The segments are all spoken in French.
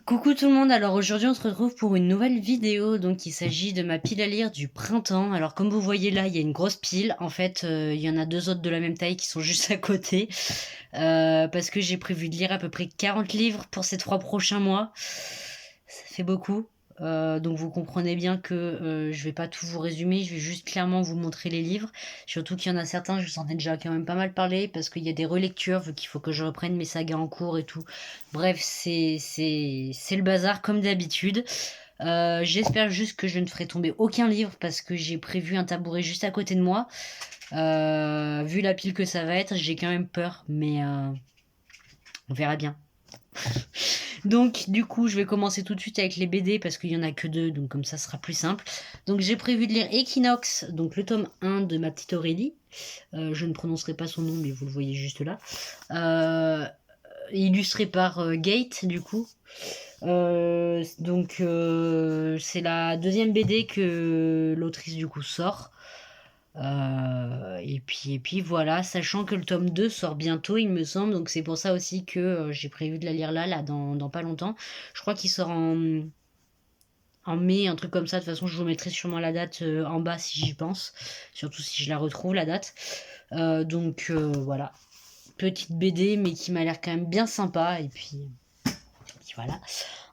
Coucou tout le monde, alors aujourd'hui on se retrouve pour une nouvelle vidéo, donc il s'agit de ma pile à lire du printemps. Alors comme vous voyez là, il y a une grosse pile, en fait il y en a deux autres de la même taille qui sont juste à côté, parce que j'ai prévu de lire à peu près 40 livres pour ces 3 prochains mois. Ça fait beaucoup, donc vous comprenez bien que je vais pas tout vous résumer, je vais juste clairement vous montrer les livres. Surtout qu'il y en a certains, je vous en ai déjà quand même pas mal parlé, parce qu'il y a des relectures, vu qu'il faut que je reprenne mes sagas en cours et tout. Bref, c'est le bazar comme d'habitude. J'espère juste que je ne ferai tomber aucun livre, parce que j'ai prévu un tabouret juste à côté de moi. Vu la pile que ça va être, j'ai quand même peur, mais on verra bien. Donc du coup je vais commencer tout de suite avec les BD parce qu'il y en a que deux, donc comme ça sera plus simple. Donc j'ai prévu de lire Equinox, donc le tome 1 de ma petite Aurélie. Je ne prononcerai pas son nom mais vous le voyez juste là. Illustré par Gate du coup. C'est la deuxième BD que l'autrice du coup sort. Et puis voilà, sachant que le tome 2 sort bientôt, il me semble, donc c'est pour ça aussi que j'ai prévu de la lire là dans pas longtemps. Je crois qu'il sort en mai, un truc comme ça. De toute façon, je vous mettrai sûrement la date en bas si j'y pense, surtout si je la retrouve, la date. Voilà, petite BD, mais qui m'a l'air quand même bien sympa, et puis voilà.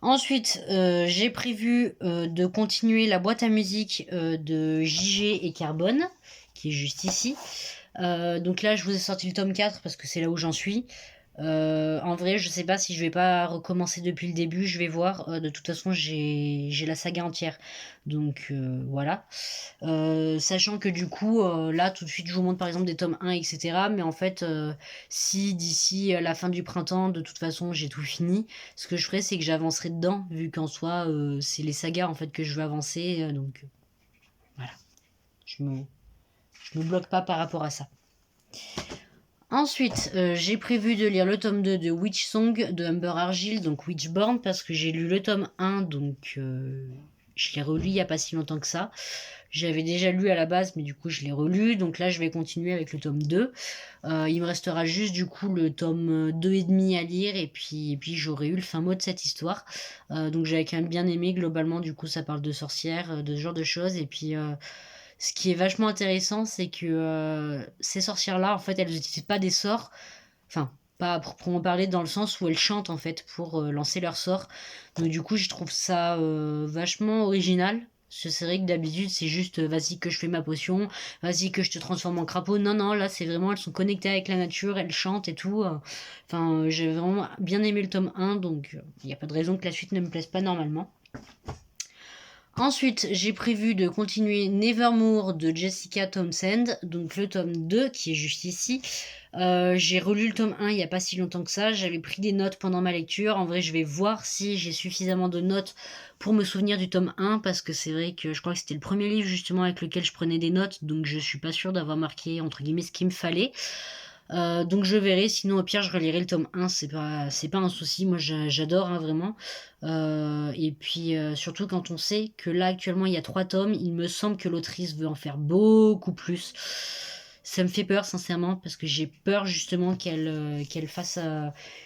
Ensuite, j'ai prévu de continuer la boîte à musique de JG et Carbone, qui est juste ici. Donc là, je vous ai sorti le tome 4 parce que c'est là où j'en suis. En vrai, je sais pas si je vais pas recommencer depuis le début, je vais voir. De toute façon, j'ai la saga entière. Donc voilà. Sachant que du coup, là, tout de suite, je vous montre par exemple des tomes 1, etc. Mais en fait, si d'ici la fin du printemps, de toute façon, j'ai tout fini, ce que je ferai, c'est que j'avancerai dedans, vu qu'en soi, c'est les sagas en fait que je veux avancer. Donc voilà. Je me, je me bloque pas par rapport à ça. Ensuite, j'ai prévu de lire le tome 2 de Witch Song de Humber Argyle, donc Witchborn, parce que j'ai lu le tome 1, donc je l'ai relu il n'y a pas si longtemps que ça. J'avais déjà lu à la base, mais du coup je l'ai relu, donc là je vais continuer avec le tome 2. Il me restera juste du coup le tome 2 et demi à lire, et puis j'aurai eu le fin mot de cette histoire. Donc j'avais quand même bien aimé, globalement, du coup ça parle de sorcières, de ce genre de choses, et puis ce qui est vachement intéressant, c'est que ces sorcières-là, en fait, elles n'utilisent pas des sorts, enfin, pas à proprement parler, dans le sens où elles chantent, en fait, pour lancer leurs sorts. Donc, du coup, je trouve ça vachement original. Parce que c'est vrai que d'habitude, c'est juste vas-y que je fais ma potion, vas-y que je te transforme en crapaud. Non, non, là, c'est vraiment, elles sont connectées avec la nature, elles chantent et tout. Enfin, j'ai vraiment bien aimé le tome 1, donc il n'y a pas de raison que la suite ne me plaise pas normalement. Ensuite, j'ai prévu de continuer Nevermore de Jessica Townsend, donc le tome 2 qui est juste ici. J'ai relu le tome 1 il n'y a pas si longtemps que ça, j'avais pris des notes pendant ma lecture. En vrai, je vais voir si j'ai suffisamment de notes pour me souvenir du tome 1, parce que c'est vrai que je crois que c'était le premier livre justement avec lequel je prenais des notes, donc je suis pas sûre d'avoir marqué entre guillemets ce qu'il me fallait. Donc je verrai, sinon au pire je relirai le tome 1, c'est pas un souci, moi j'adore hein, vraiment. Et puis surtout quand on sait que là actuellement il y a 3 tomes, il me semble que l'autrice veut en faire beaucoup plus. Ça me fait peur sincèrement, parce que j'ai peur justement qu'elle fasse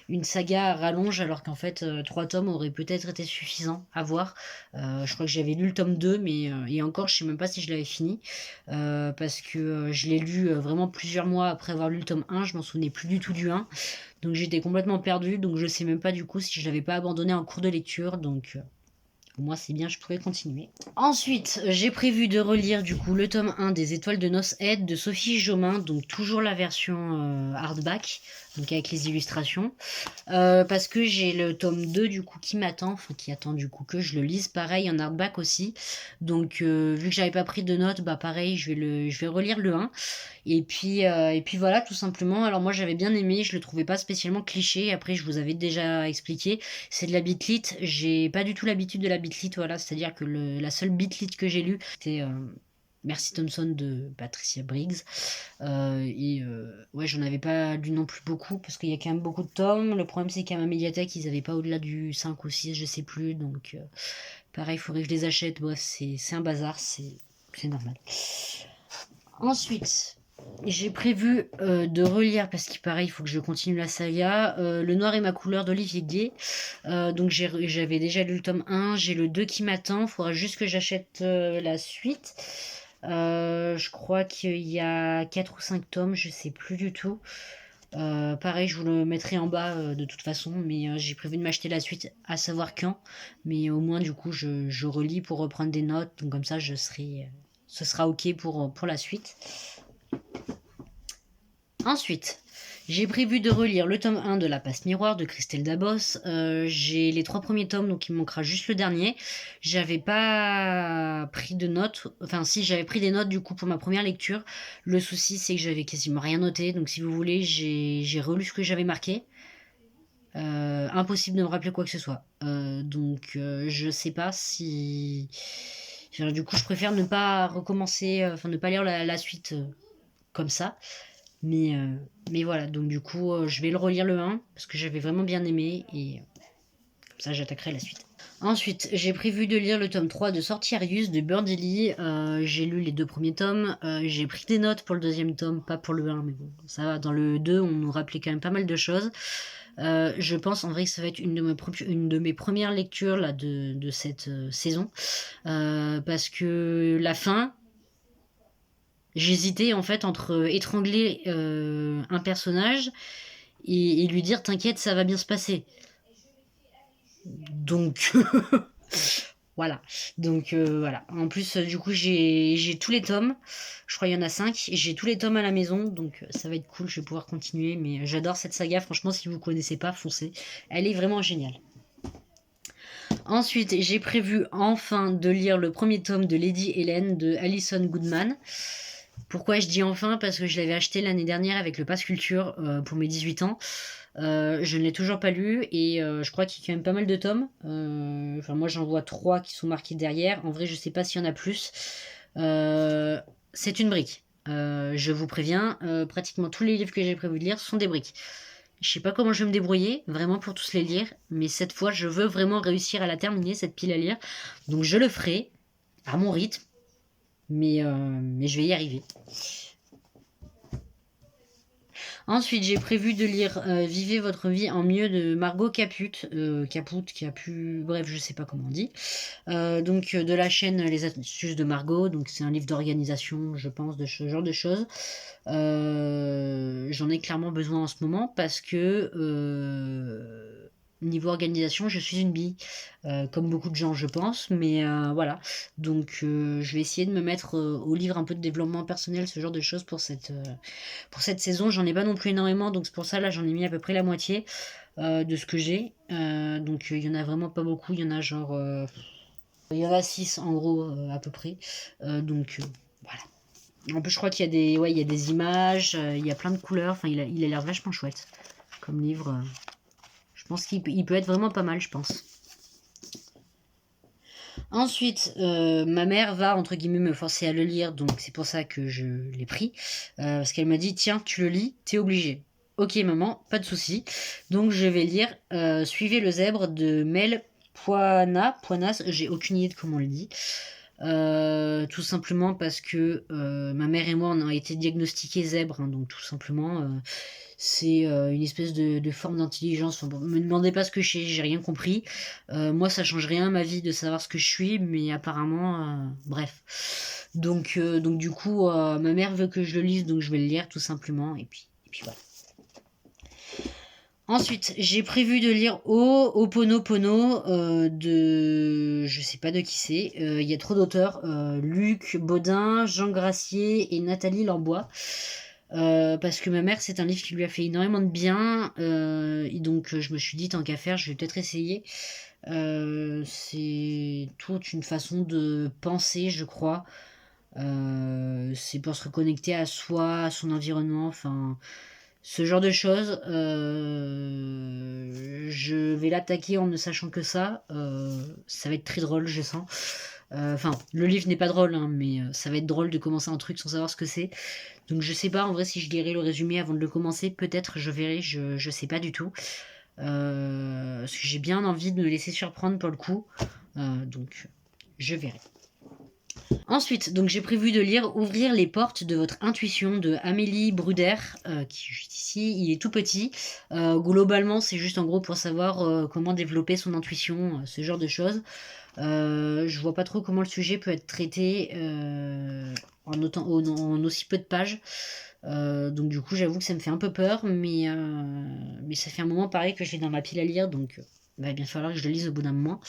une saga à rallonge, alors qu'en fait 3 tomes auraient peut-être été suffisants à voir. Je crois que j'avais lu le tome 2, mais et encore je sais même pas si je l'avais fini. Parce que je l'ai lu vraiment plusieurs mois après avoir lu le tome 1, je m'en souvenais plus du tout du 1, donc j'étais complètement perdue, donc je sais même pas du coup si je l'avais pas abandonné en cours de lecture, donc pour moi c'est bien, je pourrais continuer. Ensuite, j'ai prévu de relire du coup le tome 1 des Étoiles de Noces Aide de Sophie Jomain, donc toujours la version hardback, donc avec les illustrations. Parce que j'ai le tome 2 du coup qui m'attend, enfin qui attend du coup que je le lise, pareil en hardback aussi. Donc vu que j'avais pas pris de notes, bah pareil, je vais relire le 1. Et puis voilà, tout simplement. Alors moi j'avais bien aimé, je le trouvais pas spécialement cliché. Après je vous avais déjà expliqué, c'est de la bitlit. J'ai pas du tout l'habitude de la bitlit, voilà. C'est-à-dire que la seule bitlit que j'ai lue, c'était Merci Thompson de Patricia Briggs. Ouais, j'en avais pas lu non plus beaucoup, parce qu'il y a quand même beaucoup de tomes. Le problème, c'est qu'à ma médiathèque, ils avaient pas au-delà du 5 ou 6, je sais plus. Donc, pareil, il faudrait que je les achète. Bref, c'est un bazar, c'est normal. Ensuite, J'ai prévu de relire, parce qu'il paraît, il faut que je continue la saga, Le Noir et ma couleur d'Olivier Gay. Donc j'avais déjà lu le tome 1, j'ai le 2 qui m'attend, il faudra juste que j'achète la suite. Je crois qu'il y a 4 ou 5 tomes, je sais plus du tout. Pareil, je vous le mettrai en bas de toute façon, mais j'ai prévu de m'acheter la suite, à savoir quand. Mais au moins, du coup, je relis pour reprendre des notes, donc comme ça, ce sera ok pour la suite. Ensuite, j'ai prévu de relire le tome 1 de La Passe Miroir de Christelle Dabos. J'ai les 3 premiers tomes, donc il me manquera juste le dernier. J'avais pas pris de notes, enfin si, j'avais pris des notes du coup pour ma première lecture. Le souci, c'est que j'avais quasiment rien noté, donc si vous voulez, j'ai relu ce que j'avais marqué. Impossible de me rappeler quoi que ce soit. Je sais pas si... Enfin, du coup, je préfère ne pas recommencer, enfin ne pas lire la suite comme ça. Mais, euh, mais voilà, donc du coup, je vais le relire le 1 parce que j'avais vraiment bien aimé et comme ça, j'attaquerai la suite. Ensuite, j'ai prévu de lire le tome 3 de Sortiarius de Birdie. J'ai lu les 2 premiers tomes. J'ai pris des notes pour le deuxième tome, pas pour le 1, mais bon, ça va. Dans le 2, on nous rappelait quand même pas mal de choses. Je pense en vrai que ça va être une de mes premières lectures là, de cette saison. Parce que la fin, j'hésitais en fait entre étrangler un personnage et lui dire t'inquiète, ça va bien se passer. Donc voilà. Voilà. En plus, du coup, j'ai tous les tomes. Je crois qu'il y en a 5. J'ai tous les tomes à la maison, donc ça va être cool. Je vais pouvoir continuer. Mais j'adore cette saga. Franchement, si vous connaissez pas, foncez. Elle est vraiment géniale. Ensuite, j'ai prévu enfin de lire le premier tome de Lady Helen de Alison Goodman. Pourquoi je dis enfin? Parce que je l'avais acheté l'année dernière avec le Pass Culture pour mes 18 ans. Je ne l'ai toujours pas lu et je crois qu'il y a quand même pas mal de tomes. Enfin, moi j'en vois 3 qui sont marqués derrière. En vrai, je sais pas s'il y en a plus. C'est une brique. Je vous préviens, pratiquement tous les livres que j'ai prévu de lire sont des briques. Je sais pas comment je vais me débrouiller, vraiment pour tous les lire, mais cette fois je veux vraiment réussir à la terminer, cette pile à lire. Donc je le ferai, à mon rythme, mais je vais y arriver. Ensuite, j'ai prévu de lire Vivez votre vie en mieux de Margot Caput, bref, je sais pas comment on dit. De la chaîne Les Astuces de Margot, donc c'est un livre d'organisation, je pense, de ce genre de choses. J'en ai clairement besoin en ce moment parce que niveau organisation, je suis une bille, comme beaucoup de gens, je pense, mais voilà. Je vais essayer de me mettre au livre un peu de développement personnel, ce genre de choses pour cette saison. J'en ai pas non plus énormément, donc c'est pour ça là j'en ai mis à peu près la moitié de ce que j'ai. Il y en a vraiment pas beaucoup, il y en a genre il y en a 6 en gros à peu près. Voilà. En plus je crois qu'il y a il y a des images, il y a plein de couleurs, enfin il a l'air vachement chouette comme livre. Je pense qu'il peut être vraiment pas mal, je pense. Ensuite, ma mère va, entre guillemets, me forcer à le lire, donc c'est pour ça que je l'ai pris. Parce qu'elle m'a dit, tiens, tu le lis, t'es obligé. Ok maman, pas de souci. Donc je vais lire Suivez le zèbre de Mel Poinas, j'ai aucune idée de comment on le dit. Tout simplement parce que ma mère et moi on a été diagnostiqués zèbres, hein, donc tout simplement c'est une espèce de forme d'intelligence. Enfin, bon, me demandez pas ce que j'ai rien compris. Moi ça change rien à ma vie de savoir ce que je suis, mais apparemment bref. Du coup ma mère veut que je le lise, donc je vais le lire tout simplement et puis voilà. Ensuite, j'ai prévu de lire Ho'oponopono de... Je sais pas de qui c'est. Il y a trop d'auteurs. Luc Baudin, Jean Gracier et Nathalie Lambois. Parce que ma mère, c'est un livre qui lui a fait énormément de bien. Je me suis dit, tant qu'à faire, je vais peut-être essayer. C'est toute une façon de penser, je crois. C'est pour se reconnecter à soi, à son environnement. Enfin... Ce genre de choses, je vais l'attaquer en ne sachant que ça. Ça va être très drôle, je sens. Le livre n'est pas drôle, hein, mais ça va être drôle de commencer un truc sans savoir ce que c'est. Donc je sais pas en vrai si je lirai le résumé avant de le commencer. Peut-être je verrai, je sais pas du tout. Parce que j'ai bien envie de me laisser surprendre pour le coup. Je verrai. Ensuite, donc j'ai prévu de lire Ouvrir les portes de votre intuition de Amélie Bruder, qui est juste ici. Il est tout petit. Globalement, c'est juste en gros pour savoir comment développer son intuition, ce genre de choses. Je vois pas trop comment le sujet peut être traité en aussi peu de pages. Donc du coup, j'avoue que ça me fait un peu peur, mais ça fait un moment pareil que je l'ai dans ma pile à lire, donc il va bien falloir que je le lise au bout d'un moment.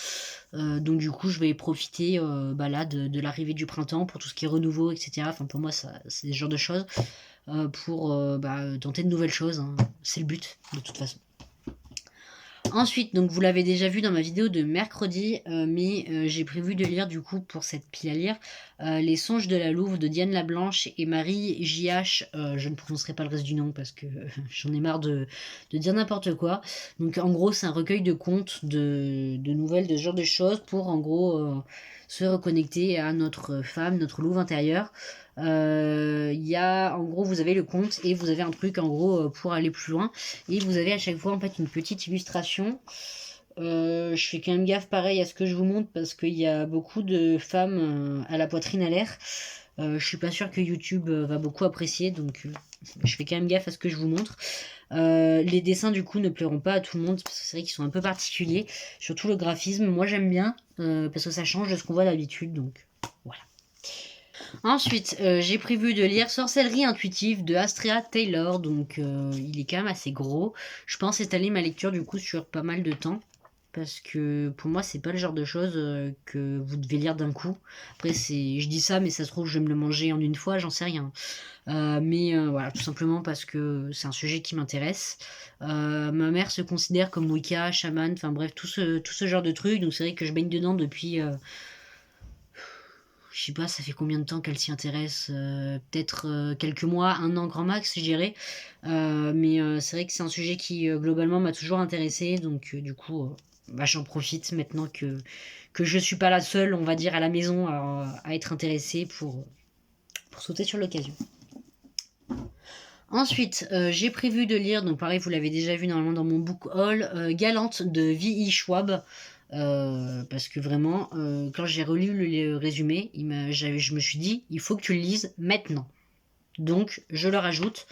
Donc du coup, je vais profiter là de l'arrivée du printemps pour tout ce qui est renouveau, etc. Enfin, pour moi, ça, c'est ce genre de choses pour tenter de nouvelles choses, hein. C'est le but, de toute façon. Ensuite, donc vous l'avez déjà vu dans ma vidéo de mercredi, mais j'ai prévu de lire du coup pour cette pile à lire Les Songes de la Louve de Diane Lablanche et Marie J.H. Je ne prononcerai pas le reste du nom parce que j'en ai marre de dire n'importe quoi. Donc en gros, c'est un recueil de contes, de nouvelles, de ce genre de choses pour en gros se reconnecter à notre femme, notre louve intérieur. En gros, vous avez le conte et vous avez un truc en gros pour aller plus loin. Et vous avez à chaque fois en fait une petite illustration. Je fais quand même gaffe pareil à ce que je vous montre parce qu'il y a beaucoup de femmes à la poitrine à l'air. Je suis pas sûre que YouTube va beaucoup apprécier, donc je fais quand même gaffe à ce que je vous montre. Les dessins du coup ne plairont pas à tout le monde parce que c'est vrai qu'ils sont un peu particuliers. Surtout le graphisme, moi j'aime bien parce que ça change de ce qu'on voit d'habitude, donc voilà. Ensuite, j'ai prévu de lire Sorcellerie intuitive de Astrea Taylor, donc il est quand même assez gros. Je pense étaler ma lecture du coup sur pas mal de temps, parce que pour moi c'est pas le genre de choses que vous devez lire d'un coup. Après je dis ça, mais ça se trouve je vais me le manger en une fois, j'en sais rien. Voilà, tout simplement parce que c'est un sujet qui m'intéresse. Ma mère se considère comme Wicca, chaman, enfin bref, tout ce genre de trucs, donc c'est vrai que je baigne dedans depuis je sais pas, ça fait combien de temps qu'elle s'y intéresse, peut-être quelques mois, un an grand max, je dirais. C'est vrai que c'est un sujet qui globalement m'a toujours intéressé, donc du coup, j'en profite maintenant que je suis pas la seule, on va dire, à la maison à être intéressée pour sauter sur l'occasion. Ensuite, j'ai prévu de lire, donc pareil, vous l'avez déjà vu normalement dans mon book haul, Galante de V.I. Schwab. Parce que vraiment, quand j'ai relu le résumé, je me suis dit, il faut que tu le lises maintenant. Donc, je le rajoute.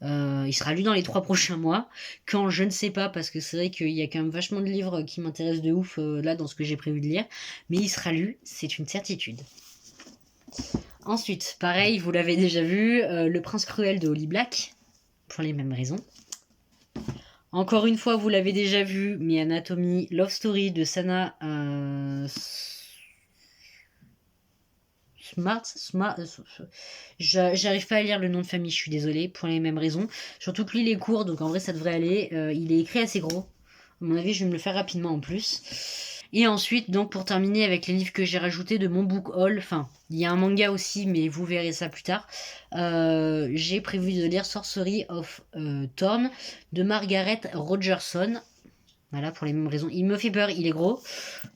Il sera lu dans les 3 prochains mois. Quand, je ne sais pas, parce que c'est vrai qu'il y a quand même vachement de livres qui m'intéressent de ouf là dans ce que j'ai prévu de lire. Mais il sera lu, c'est une certitude. Ensuite, pareil, vous l'avez déjà vu, Le Prince Cruel de Holly Black, pour les mêmes raisons. Encore une fois, vous l'avez déjà vu, mais Anatomy Love Story de Sana J'arrive pas à lire le nom de famille, je suis désolée, pour les mêmes raisons. Surtout que lui, il est court, donc en vrai, ça devrait aller. Il est écrit assez gros. À mon avis, je vais me le faire rapidement en plus. Et ensuite, donc pour terminer avec les livres que j'ai rajoutés de mon book haul, enfin, il y a un manga aussi, mais vous verrez ça plus tard. J'ai prévu de lire Sorcery of Thorn de Margaret Rogerson. Voilà, pour les mêmes raisons. Il me fait peur, il est gros.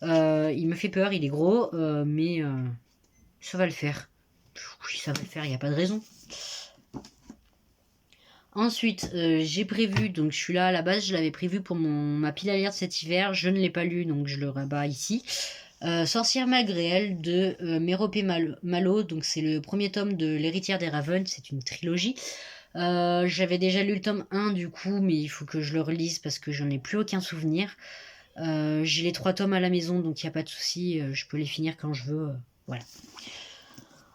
Mais ça va le faire. Oui, ça va le faire, il n'y a pas de raison. Ensuite, j'ai prévu, donc je suis là à la base, je l'avais prévu pour ma pile à lire de cet hiver, je ne l'ai pas lu, donc je le rabats ici. Sorcière Magréelle de Méropé Malo, donc c'est le premier tome de L'Héritière des Ravens, c'est une trilogie. J'avais déjà lu le tome 1 du coup, mais il faut que je le relise parce que j'en ai plus aucun souvenir. J'ai les 3 tomes à la maison, donc il n'y a pas de souci, je peux les finir quand je veux, voilà.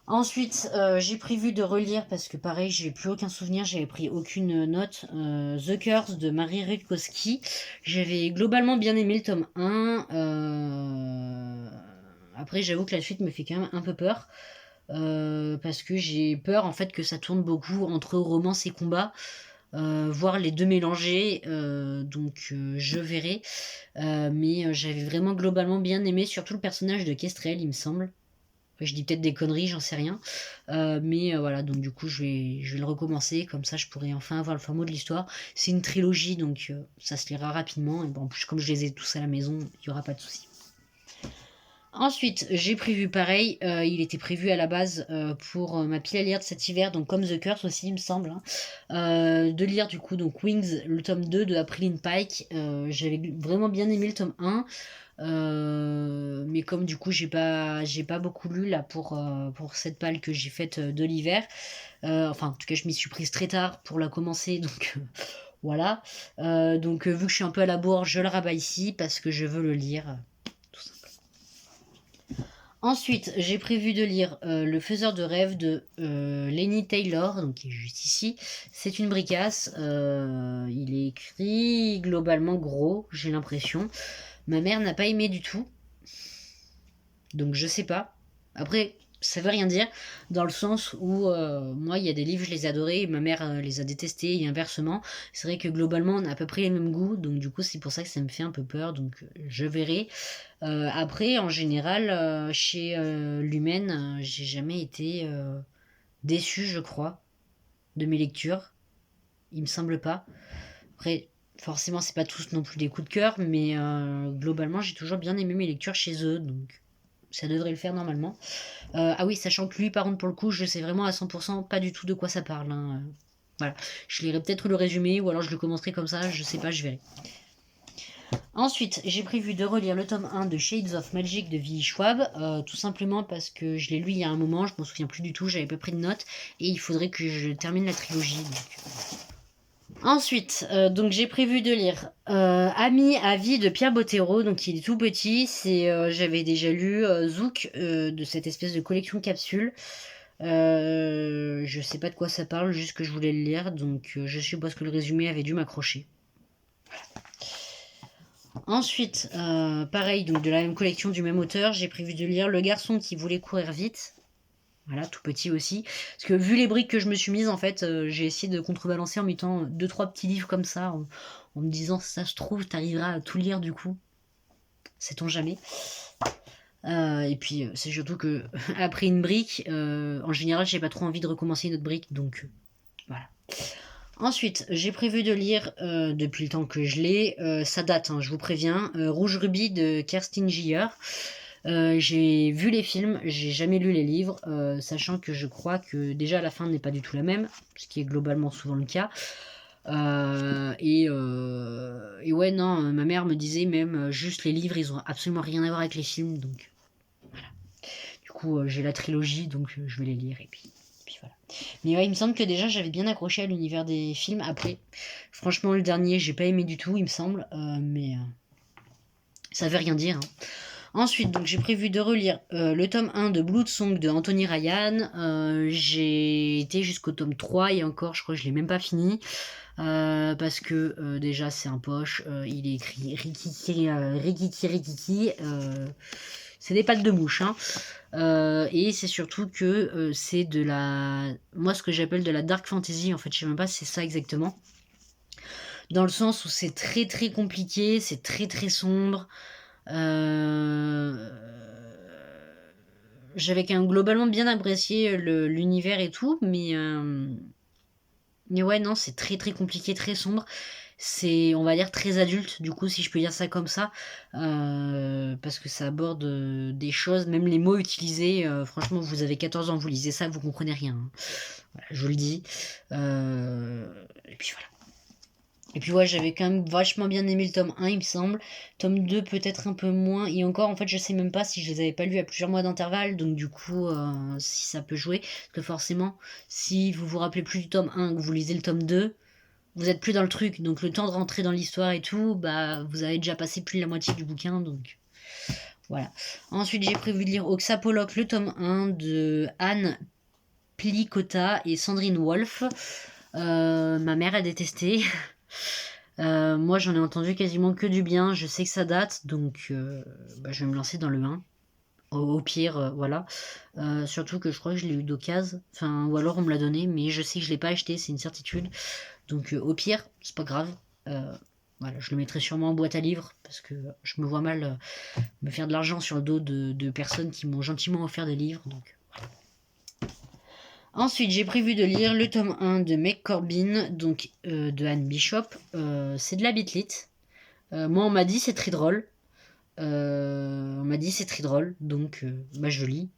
Ensuite, j'ai prévu de relire, parce que pareil, j'ai plus aucun souvenir, j'avais pris aucune note, The Curse de Marie Rutkowski. J'avais globalement bien aimé le tome 1. Après, j'avoue que la suite me fait quand même un peu peur. Parce que j'ai peur en fait que ça tourne beaucoup entre romance et combat. Voir les deux mélangés, je verrai. J'avais vraiment globalement bien aimé, surtout le personnage de Kestrel, il me semble. Après, je dis peut-être des conneries, j'en sais rien. Voilà, donc du coup, je vais le recommencer. Comme ça, je pourrai enfin avoir le fin mot de l'histoire. C'est une trilogie, donc ça se lira rapidement. Et bon, en plus, comme je les ai tous à la maison, il n'y aura pas de souci. Ensuite, j'ai prévu pareil, il était prévu à la base pour ma pile à lire de cet hiver, donc comme The Curse aussi, il me semble, hein, de lire du coup donc Wings, le tome 2 de April Pike. J'avais vraiment bien aimé le tome 1, mais comme du coup j'ai pas beaucoup lu là pour cette palle que j'ai faite de l'hiver, enfin en tout cas je m'y suis prise très tard pour la commencer, donc voilà. Donc vu que je suis un peu à la bourre, je le rabats ici parce que je veux le lire. Tout simplement. Ensuite, j'ai prévu de lire Le Faiseur de rêves de Laini Taylor, donc qui est juste ici. C'est une bricasse. Il est écrit globalement gros, j'ai l'impression. Ma mère n'a pas aimé du tout, donc je sais pas. Après, ça veut rien dire, dans le sens où moi, il y a des livres, je les ai adorés, et ma mère les a détestés, et inversement. C'est vrai que globalement, on a à peu près les mêmes goûts, donc du coup, c'est pour ça que ça me fait un peu peur, donc je verrai. Après, en général, chez Lumen, j'ai jamais été déçue, je crois, de mes lectures. Il me semble pas. Après, forcément, c'est pas tous non plus des coups de cœur, mais globalement, j'ai toujours bien aimé mes lectures chez eux, donc ça devrait le faire normalement. Ah oui, sachant que lui, par contre, pour le coup, je sais vraiment à 100% pas du tout de quoi ça parle, hein. Voilà. Je lirai peut-être le résumé, ou alors je le commencerai comme ça, je sais pas, je verrai. Ensuite, j'ai prévu de relire le tome 1 de Shades of Magic de V.E. Schwab, tout simplement parce que je l'ai lu il y a un moment, je m'en souviens plus du tout, j'avais pas pris de notes, et il faudrait que je termine la trilogie. Ensuite, donc j'ai prévu de lire Ami à vie de Pierre Bottero, donc il est tout petit, j'avais déjà lu Zouk de cette espèce de collection capsule. Je sais pas de quoi ça parle, juste que je voulais le lire, donc je suppose que le résumé avait dû m'accrocher. Ensuite, pareil, donc de la même collection du même auteur, j'ai prévu de lire Le garçon qui voulait courir vite. Voilà, tout petit aussi. Parce que vu les briques que je me suis mise, en fait, j'ai essayé de contrebalancer en mettant 2-3 petits livres comme ça, en me disant, ça se trouve, t'arriveras à tout lire du coup. Sait-on jamais. Et puis, c'est surtout que, après une brique, en général, j'ai pas trop envie de recommencer une autre brique, donc voilà. Ensuite, j'ai prévu de lire, depuis le temps que je l'ai, ça date, hein, je vous préviens, Rouge Rubis de Kerstin Gier. J'ai vu les films, j'ai jamais lu les livres, sachant que je crois que déjà la fin n'est pas du tout la même, ce qui est globalement souvent le cas. Et ouais, non, ma mère me disait même juste les livres, ils ont absolument rien à voir avec les films, donc voilà. Du coup, j'ai la trilogie, donc je vais les lire, et puis voilà. Mais ouais, il me semble que déjà j'avais bien accroché à l'univers des films. Après, franchement, le dernier, j'ai pas aimé du tout, il me semble, mais ça veut rien dire, hein. Ensuite, donc j'ai prévu de relire le tome 1 de Blood Song de Anthony Ryan. J'ai été jusqu'au tome 3 et encore, je crois que je l'ai même pas fini. Parce que déjà c'est un poche, il est écrit Rikiki, Rikiki, c'est des pattes de mouche, hein. Et c'est surtout que c'est de la... Moi ce que j'appelle de la dark fantasy, en fait je sais même pas si c'est ça exactement. Dans le sens où c'est très très compliqué, c'est très très sombre. Euh, J'avais quand même globalement bien apprécié l'univers et tout, mais ouais, non, c'est très très compliqué, très sombre. C'est, on va dire, très adulte, du coup, si je peux dire ça comme ça, parce que ça aborde des choses, même les mots utilisés, franchement, vous avez 14 ans, vous lisez ça, vous comprenez rien, hein. Voilà, je vous le dis. Et puis voilà. Et puis ouais, j'avais quand même vachement bien aimé le tome 1, il me semble. Tome 2, peut-être un peu moins. Et encore, en fait, je sais même pas si je les avais pas lus à plusieurs mois d'intervalle. Donc du coup, si ça peut jouer. Parce que forcément, si vous vous rappelez plus du tome 1, que vous lisez le tome 2, vous êtes plus dans le truc. Donc le temps de rentrer dans l'histoire et tout, bah vous avez déjà passé plus de la moitié du bouquin. Donc voilà. Ensuite, j'ai prévu de lire Oxapoloch, le tome 1 de Anne Plicotta et Sandrine Wolf. Ma mère a détesté. Moi j'en ai entendu quasiment que du bien, je sais que ça date, donc bah, je vais me lancer dans le 1. Au pire, voilà. Surtout que je crois que je l'ai eu d'occasion, enfin, ou alors on me l'a donné, mais je sais que je l'ai pas acheté, c'est une certitude. Donc au pire, c'est pas grave. Voilà, je le mettrai sûrement en boîte à livres, parce que je me vois mal me faire de l'argent sur le dos de personnes qui m'ont gentiment offert des livres, donc... Ensuite, j'ai prévu de lire le tome 1 de Meg Corbin, donc de Anne Bishop. C'est de la bitlit. Moi, on m'a dit c'est très drôle. On m'a dit c'est très drôle, donc je lis.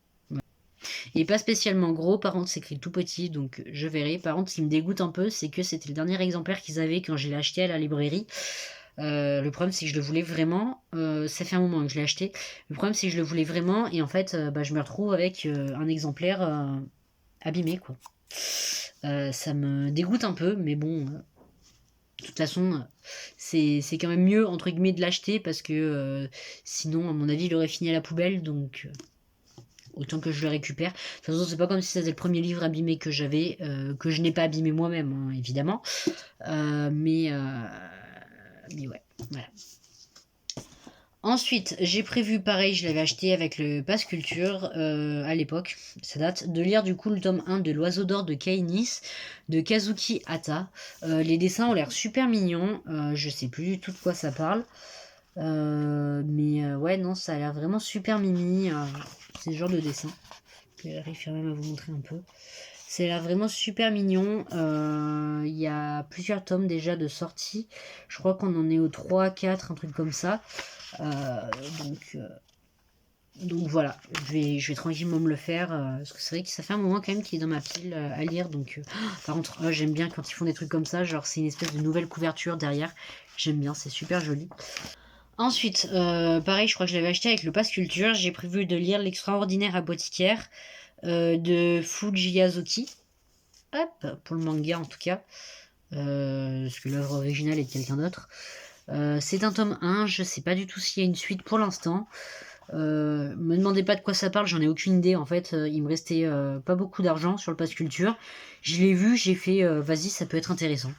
Il est pas spécialement gros, par contre c'est écrit tout petit, donc je verrai. Par contre, ce qui me dégoûte un peu, c'est que c'était le dernier exemplaire qu'ils avaient quand je l'ai acheté à la librairie. Le problème c'est que je le voulais vraiment, ça fait un moment que je l'ai acheté. Le problème c'est que je le voulais vraiment, et en fait je me retrouve avec un exemplaire abîmé, quoi. Ça me dégoûte un peu, mais bon, de toute façon, c'est quand même mieux, entre guillemets, de l'acheter, parce que sinon, à mon avis, il aurait fini à la poubelle, donc autant que je le récupère. De toute façon, c'est pas comme si c'était le premier livre abîmé que j'avais, que je n'ai pas abîmé moi-même, hein, évidemment. Mais ouais, voilà. Ensuite, j'ai prévu, pareil, je l'avais acheté avec le Pass Culture à l'époque, ça date, de lire du coup le tome 1 de L'Oiseau d'Or de Kainis, de Kazuki Hata. Les dessins ont l'air super mignons, je sais plus du tout de quoi ça parle. Mais ouais, non, ça a l'air vraiment super mimi. C'est ce genre de dessin. J'arrive quand même à vous montrer un peu. C'est l'air vraiment super mignon. Il y a plusieurs tomes déjà de sortie. Je crois qu'on en est au 3, 4, un truc comme ça. Donc voilà, je vais tranquillement me le faire. Parce que c'est vrai que ça fait un moment quand même qu'il est dans ma pile à lire. Donc, par contre, j'aime bien quand ils font des trucs comme ça. Genre, c'est une espèce de nouvelle couverture derrière. J'aime bien, c'est super joli. Ensuite, pareil, je crois que je l'avais acheté avec le Pass Culture. J'ai prévu de lire L'extraordinaire apothicaire de Fuji Azuki. Hop, pour le manga en tout cas. Parce que l'œuvre originale est de quelqu'un d'autre. C'est un tome 1, je sais pas du tout s'il y a une suite pour l'instant. Me demandez pas de quoi ça parle, j'en ai aucune idée en fait. Il me restait pas beaucoup d'argent sur le Pass Culture. Je l'ai vu, j'ai fait vas-y, ça peut être intéressant.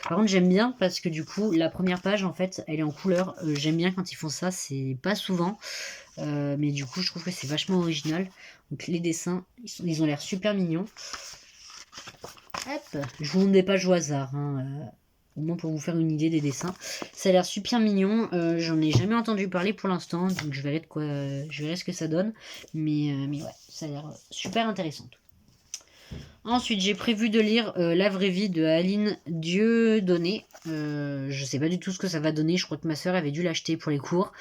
Par contre, j'aime bien parce que du coup, la première page en fait, elle est en couleur. J'aime bien quand ils font ça, c'est pas souvent. Mais du coup, je trouve que c'est vachement original. Donc, les dessins, ils ont l'air super mignons. Hop, je vous montre des pages au hasard. Hein, au moins pour vous faire une idée des dessins. Ça a l'air super mignon. J'en ai jamais entendu parler pour l'instant, donc je verrai je verrai ce que ça donne. Mais ouais, ça a l'air super intéressant. Ensuite, j'ai prévu de lire La vraie vie de Aline Dieudonné. Je sais pas du tout ce que ça va donner. Je crois que ma soeur avait dû l'acheter pour les cours.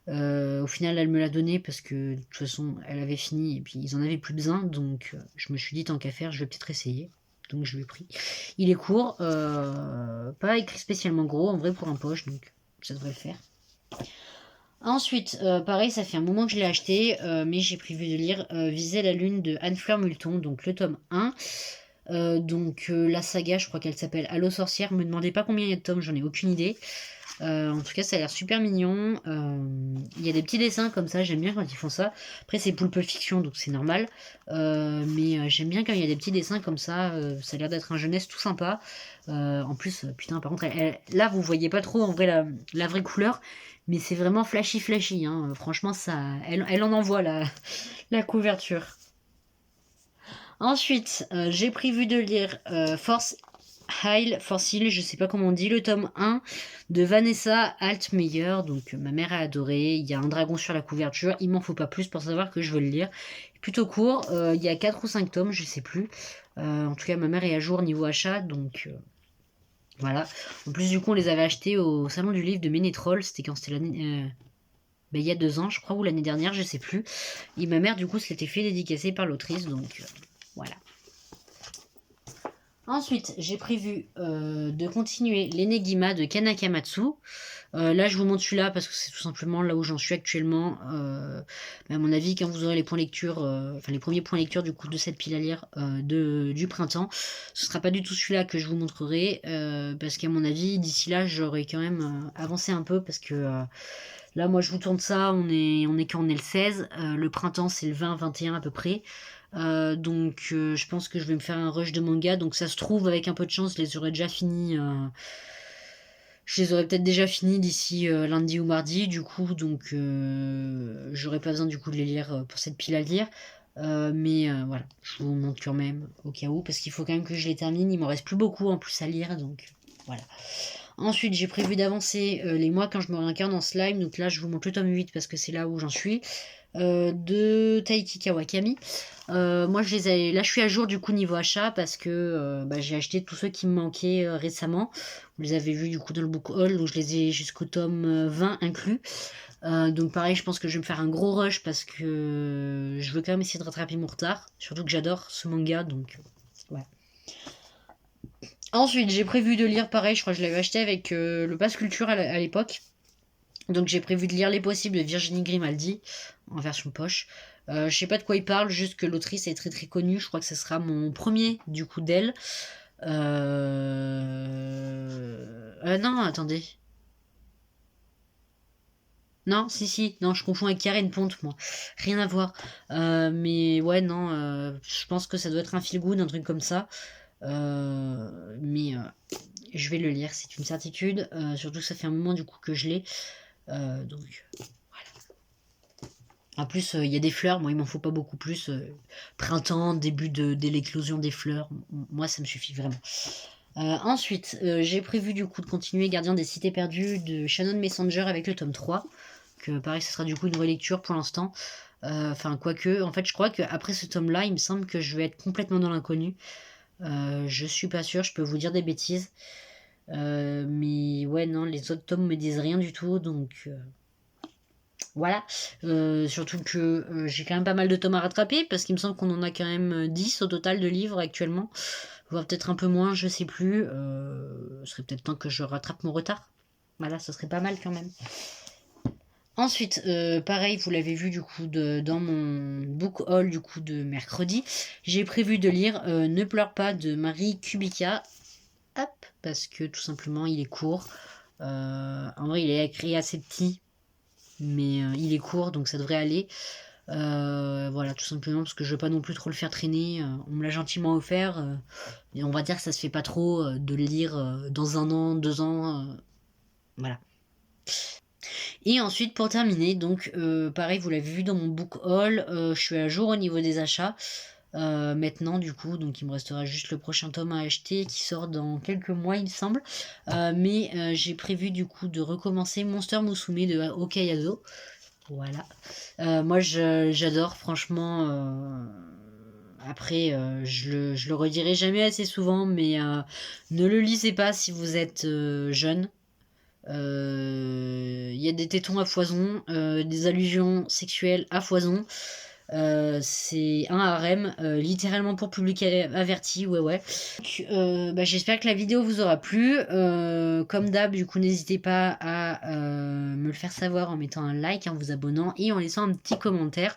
Au final, elle me l'a donné parce que de toute façon, elle avait fini et puis ils en avaient plus besoin. Donc, je me suis dit, tant qu'à faire, je vais peut-être essayer. Donc, je l'ai pris. Il est court, pas écrit spécialement gros, en vrai pour un poche, donc ça devrait le faire. Ensuite, pareil, ça fait un moment que je l'ai acheté, mais j'ai prévu de lire Viser la lune de Anne-Fleur Multon, donc le tome 1. La saga, je crois qu'elle s'appelle Allo sorcière. Me demandez pas combien il y a de tomes, j'en ai aucune idée. En tout cas, ça a l'air super mignon. Il y a des petits dessins comme ça, j'aime bien quand ils font ça. Après, c'est Pulp Fiction, donc c'est normal. Mais j'aime bien quand il y a des petits dessins comme ça. Ça a l'air d'être un jeunesse tout sympa. En plus, putain, par contre, là, vous voyez pas trop en vrai la vraie couleur. Mais c'est vraiment flashy flashy. Hein. Franchement, elle en envoie la couverture. Ensuite, j'ai prévu de lire Force Hill, je sais pas comment on dit, le tome 1 de Vanessa Altmeyer. Donc ma mère a adoré. Il y a un dragon sur la couverture. Il m'en faut pas plus pour savoir que je veux le lire. Plutôt court. Il y a 4 ou 5 tomes, je sais plus. En tout cas, ma mère est à jour niveau achat. Donc voilà. En plus, du coup, on les avait achetés au salon du livre de Ménétrol. C'était quand c'était l'année. Il y a 2 ans, je crois, ou l'année dernière, je sais plus. Et ma mère, du coup, se l'était fait dédicacer par l'autrice. Donc voilà. Ensuite, j'ai prévu de continuer l'Enegima de Kanakamatsu. Là, je vous montre celui-là parce que c'est tout simplement là où j'en suis actuellement. Mais à mon avis, quand vous aurez les points lecture, les premiers points lecture du coup de cette pile à lire du printemps, ce sera pas du tout celui-là que je vous montrerai parce qu'à mon avis, d'ici là, j'aurai quand même avancé un peu parce que là, moi, je vous tourne ça. On est quand on est le 16. Le printemps, c'est le 20-21 à peu près. Je pense que je vais me faire un rush de manga. Donc ça se trouve, avec un peu de chance, je les aurais déjà finis. Je les aurais peut-être déjà finis d'ici lundi ou mardi. Du coup, donc j'aurais pas besoin du coup de les lire pour cette pile à lire. Mais voilà, je vous montre quand même au cas où, parce qu'il faut quand même que je les termine. Il m'en reste plus beaucoup en plus à lire, donc voilà. Ensuite, j'ai prévu d'avancer les mois quand je me réincarne en slime. Donc là, je vous montre le tome 8 parce que c'est là où j'en suis. De Taiki Kawakami. Moi, là, je suis à jour du coup niveau achat parce que j'ai acheté tous ceux qui me manquaient récemment. Vous les avez vus du coup dans le book haul, donc je les ai jusqu'au tome 20 inclus. Donc pareil, je pense que je vais me faire un gros rush parce que je veux quand même essayer de rattraper mon retard. Surtout que j'adore ce manga, donc ouais. Ensuite, j'ai prévu de lire, pareil, je crois que je l'avais acheté avec le Pass Culture à l'époque. Donc j'ai prévu de lire Les Possibles de Virginie Grimaldi, en version poche. Je sais pas de quoi il parle, juste que l'autrice est très très connue. Je crois que ce sera mon premier du coup d'elle. Non, attendez. Non, si, non, je confonds avec Karen Ponte, moi. Rien à voir. Mais ouais, non, je pense que ça doit être un feel-good, un truc comme ça. Mais je vais le lire, c'est une certitude. Surtout que ça fait un moment du coup que je l'ai. Donc en plus, il y a des fleurs, moi il m'en faut pas beaucoup plus. Printemps, début de l'éclosion des fleurs, moi ça me suffit vraiment. Ensuite, j'ai prévu du coup de continuer Gardien des Cités Perdues de Shannon Messenger avec le tome 3. Que pareil, ce sera du coup une relecture pour l'instant. Enfin, quoique, en fait, je crois qu'après ce tome-là, il me semble que je vais être complètement dans l'inconnu. Je suis pas sûre, je peux vous dire des bêtises. Mais ouais, non, les autres tomes me disent rien du tout, donc voilà. Surtout que j'ai quand même pas mal de tomes à rattraper, parce qu'il me semble qu'on en a quand même 10 au total de livres actuellement. Voire peut-être un peu moins, je sais plus. Ce serait peut-être temps que je rattrape mon retard. Voilà, ce serait pas mal quand même. Ensuite, pareil, vous l'avez vu du coup dans mon book haul du coup de mercredi, j'ai prévu de lire Ne pleure pas de Marie Kubica. Hop, parce que tout simplement il est court. En vrai, il est écrit assez petit, mais il est court, donc ça devrait aller. Voilà, tout simplement parce que je veux pas non plus trop le faire traîner. On me l'a gentiment offert, et on va dire que ça se fait pas trop de le lire dans 1 an, 2 ans. Voilà. Et ensuite, pour terminer, donc pareil, vous l'avez vu dans mon book haul, je suis à jour au niveau des achats. Maintenant, du coup, donc il me restera juste le prochain tome à acheter qui sort dans quelques mois, il me semble. Mais j'ai prévu du coup de recommencer Monster Musume de Okayado. Voilà. Moi, j'adore, franchement. Après, je le redirai jamais assez souvent, mais ne le lisez pas si vous êtes jeune. Il y a des tétons à foison, des allusions sexuelles à foison. C'est un harem, littéralement pour public averti, ouais. Donc, j'espère que la vidéo vous aura plu. Comme d'hab, du coup, n'hésitez pas à me le faire savoir en mettant un like, en vous abonnant et en laissant un petit commentaire.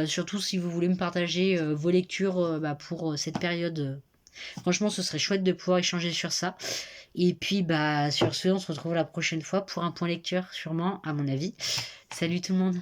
Surtout si vous voulez me partager vos lectures pour cette période. Franchement, ce serait chouette de pouvoir échanger sur ça. Et puis, sur ce, on se retrouve la prochaine fois pour un point lecture, sûrement, à mon avis. Salut tout le monde!